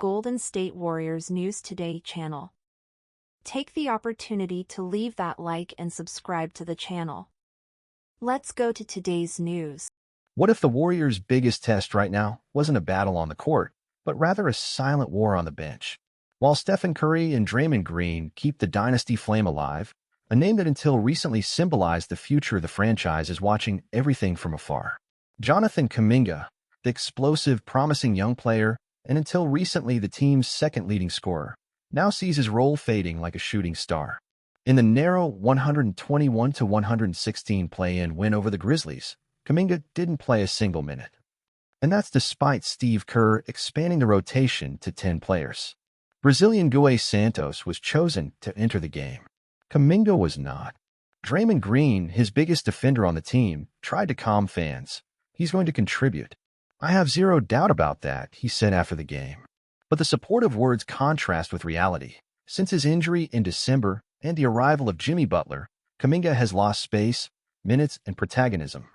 Golden State Warriors News Today channel. Take the opportunity to leave that like and subscribe to the channel. Let's go to today's news. What if the Warriors' biggest test right now wasn't a battle on the court, but rather a silent war on the bench? While Stephen Curry and Draymond Green keep the dynasty flame alive, a name that until recently symbolized the future of the franchise is watching everything from afar. Jonathan Kaminga, the explosive, promising young player, and until recently the team's second leading scorer, now sees his role fading like a shooting star. In the narrow 121-116 play-in win over the Grizzlies, Kaminga didn't play a single minute. And that's despite Steve Kerr expanding the rotation to 10 players. Brazilian Guilherme Santos was chosen to enter the game. Kaminga was not. Draymond Green, his biggest defender on the team, tried to calm fans. He's going to contribute. I have zero doubt about that, he said after the game. But the supportive words contrast with reality. Since his injury in December and the arrival of Jimmy Butler, Kaminga has lost space, minutes, and protagonism.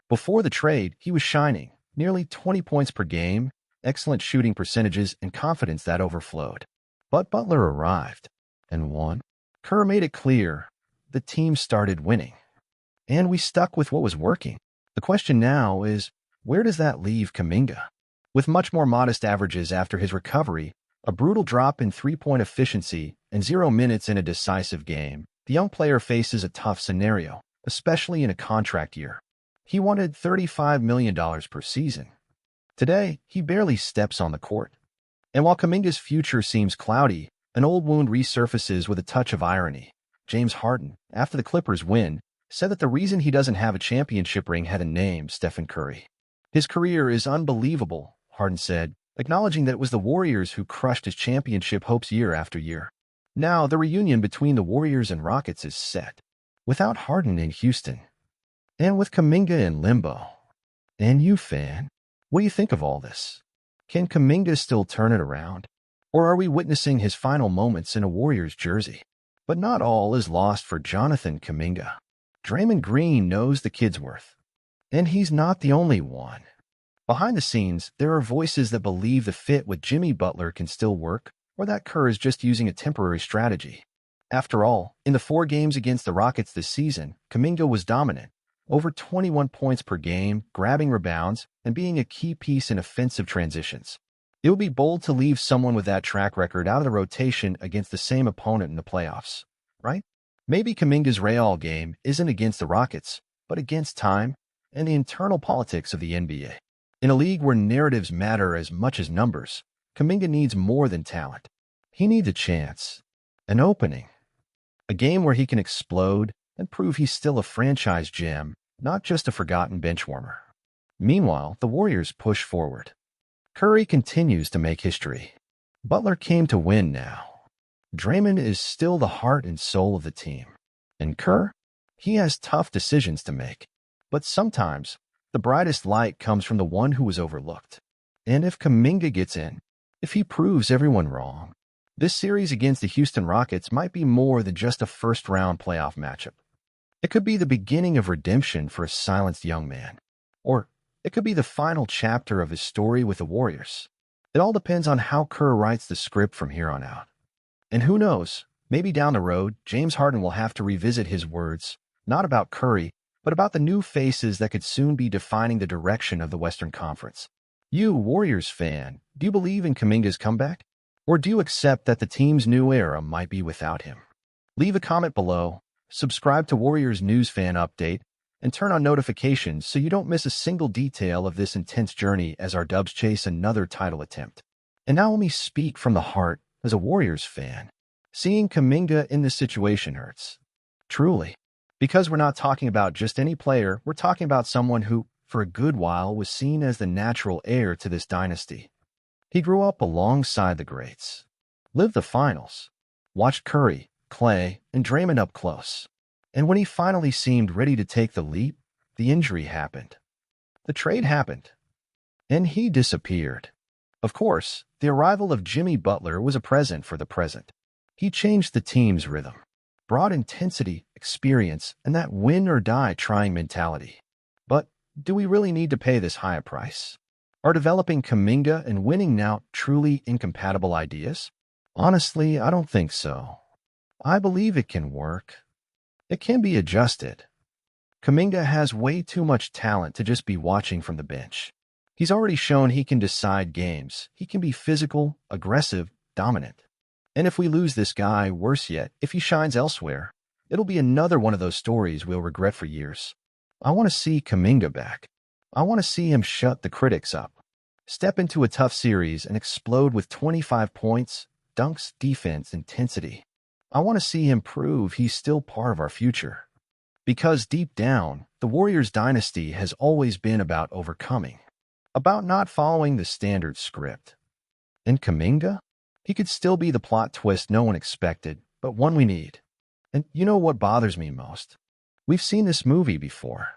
Before the trade, he was shining, nearly 20 points per game, excellent shooting percentages, and confidence that overflowed. But Butler arrived and won. Kerr made it clear the team started winning, and we stuck with what was working. The question now is, where does that leave Kaminga? With much more modest averages after his recovery, a brutal drop in three-point efficiency, and 0 minutes in a decisive game, the young player faces a tough scenario, especially in a contract year. He wanted $35 million per season. Today, he barely steps on the court. And while Kaminga's future seems cloudy, an old wound resurfaces with a touch of irony. James Harden, after the Clippers' win, said that the reason he doesn't have a championship ring had a name: Stephen Curry. His career is unbelievable, Harden said, acknowledging that it was the Warriors who crushed his championship hopes year after year. Now, the reunion between the Warriors and Rockets is set. Without Harden in Houston, and with Kaminga in limbo. And you, fan, what do you think of all this? Can Kaminga still turn it around? Or are we witnessing his final moments in a Warriors jersey? But not all is lost for Jonathan Kaminga. Draymond Green knows the kid's worth. And he's not the only one. Behind the scenes, there are voices that believe the fit with Jimmy Butler can still work, or that Kerr is just using a temporary strategy. After all, in the 4 games against the Rockets this season, Kaminga was dominant, over 21 points per game, grabbing rebounds, and being a key piece in offensive transitions. It would be bold to leave someone with that track record out of the rotation against the same opponent in the playoffs, right? Maybe Kaminga's Real game isn't against the Rockets, but against time and the internal politics of the NBA. In a league where narratives matter as much as numbers, Kaminga needs more than talent. He needs a chance, an opening, a game where he can explode and prove he's still a franchise gem, not just a forgotten bench warmer. Meanwhile, the Warriors push forward. Curry continues to make history. Butler came to win now. Draymond is still the heart and soul of the team. And Kerr? He has tough decisions to make. But sometimes, the brightest light comes from the one who was overlooked. And if Kaminga gets in, if he proves everyone wrong, this series against the Houston Rockets might be more than just a first-round playoff matchup. It could be the beginning of redemption for a silenced young man. Or it could be the final chapter of his story with the Warriors. It all depends on how Kerr writes the script from here on out. And who knows, maybe down the road, James Harden will have to revisit his words, not about Curry, but about the new faces that could soon be defining the direction of the Western Conference. You, Warriors fan, do you believe in Kaminga's comeback? Or do you accept that the team's new era might be without him? Leave a comment below, subscribe to Warriors News Fan Update, and turn on notifications so you don't miss a single detail of this intense journey as our Dubs chase another title attempt. And now let me speak from the heart as a Warriors fan. Seeing Kaminga in this situation hurts. Truly. Because we're not talking about just any player, we're talking about someone who, for a good while, was seen as the natural heir to this dynasty. He grew up alongside the greats, lived the finals, watched Curry, Clay, and Draymond up close. And when he finally seemed ready to take the leap, the injury happened. The trade happened. And he disappeared. Of course, the arrival of Jimmy Butler was a present for the present. He changed the team's rhythm, brought intensity, experience, and that win-or-die trying mentality. But do we really need to pay this high a price? Are developing Kaminga and winning now truly incompatible ideas? Honestly, I don't think so. I believe it can work. It can be adjusted. Kaminga has way too much talent to just be watching from the bench. He's already shown he can decide games. He can be physical, aggressive, dominant. And if we lose this guy, worse yet, if he shines elsewhere, it'll be another one of those stories we'll regret for years. I want to see Kaminga back. I want to see him shut the critics up. Step into a tough series and explode with 25 points, dunks, defense, intensity. I want to see him prove he's still part of our future. Because deep down, the Warriors dynasty has always been about overcoming, about not following the standard script. And Kaminga? He could still be the plot twist no one expected, but one we need. And you know what bothers me most? We've seen this movie before.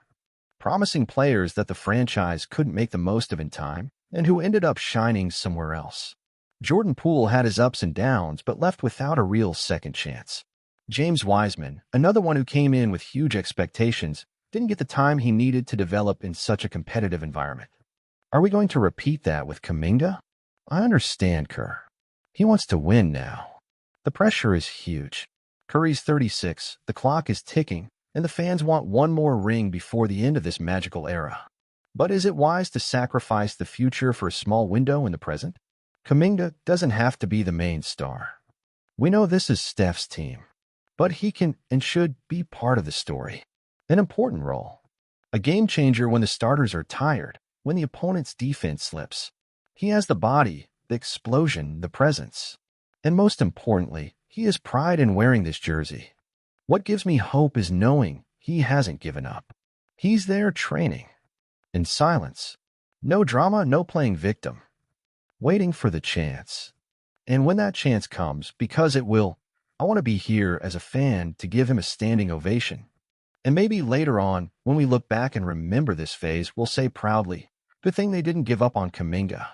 Promising players that the franchise couldn't make the most of in time, and who ended up shining somewhere else. Jordan Poole had his ups and downs, but left without a real second chance. James Wiseman, another one who came in with huge expectations, didn't get the time he needed to develop in such a competitive environment. Are we going to repeat that with Kaminga? I understand Kerr. He wants to win now. The pressure is huge. Curry's 36, the clock is ticking, and the fans want one more ring before the end of this magical era. But is it wise to sacrifice the future for a small window in the present? Kaminga doesn't have to be the main star. We know this is Steph's team, but he can and should be part of the story. An important role. A game changer when the starters are tired, when the opponent's defense slips. He has the body, the explosion, the presence. And most importantly, he has pride in wearing this jersey. What gives me hope is knowing he hasn't given up. He's there training. In silence. No drama, no playing victim. Waiting for the chance. And when that chance comes, because it will, I want to be here as a fan to give him a standing ovation. And maybe later on, when we look back and remember this phase, we'll say proudly, good thing they didn't give up on Kaminga.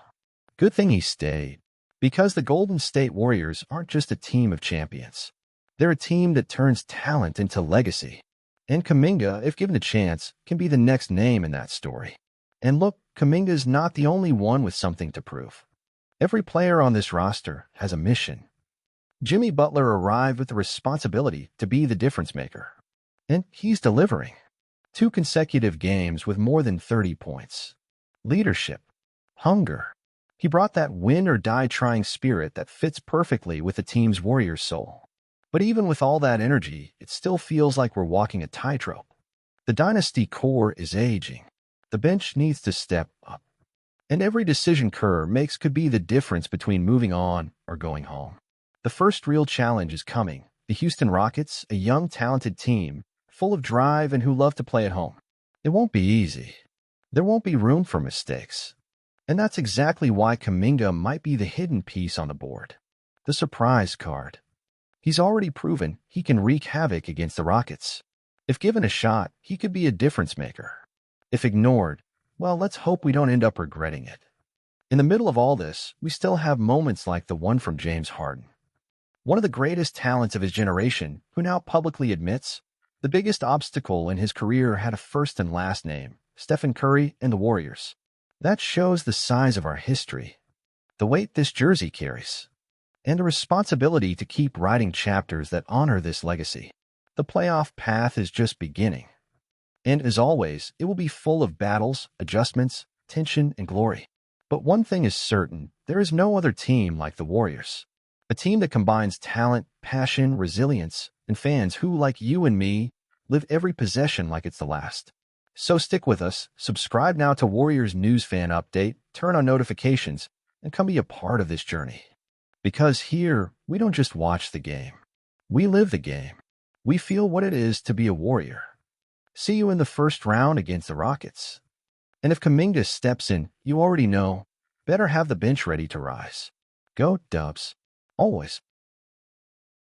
Good thing he stayed. Because the Golden State Warriors aren't just a team of champions. They're a team that turns talent into legacy. And Kaminga, if given a chance, can be the next name in that story. And look, Kaminga's not the only one with something to prove. Every player on this roster has a mission. Jimmy Butler arrived with the responsibility to be the difference maker. And he's delivering. 2 consecutive games with more than 30 points. Leadership. Hunger. He brought that win-or-die-trying spirit that fits perfectly with the team's Warriors soul. But even with all that energy, it still feels like we're walking a tightrope. The dynasty core is aging. The bench needs to step up. And every decision Kerr makes could be the difference between moving on or going home. The first real challenge is coming. The Houston Rockets, a young, talented team, full of drive and who love to play at home. It won't be easy. There won't be room for mistakes. And that's exactly why Kaminga might be the hidden piece on the board. The surprise card. He's already proven he can wreak havoc against the Rockets. If given a shot, he could be a difference maker. If ignored, well, let's hope we don't end up regretting it. In the middle of all this, we still have moments like the one from James Harden. One of the greatest talents of his generation, who now publicly admits the biggest obstacle in his career had a first and last name, Stephen Curry and the Warriors. That shows the size of our history, the weight this jersey carries, and the responsibility to keep writing chapters that honor this legacy. The playoff path is just beginning. And as always, it will be full of battles, adjustments, tension, and glory. But one thing is certain, there is no other team like the Warriors. A team that combines talent, passion, resilience, and fans who, like you and me, live every possession like it's the last. So stick with us, subscribe now to Warriors News Fan Update, turn on notifications, and come be a part of this journey. Because here, we don't just watch the game. We live the game. We feel what it is to be a Warrior. See you in the first round against the Rockets. And if Kaminga steps in, you already know, better have the bench ready to rise. Go Dubs. Always.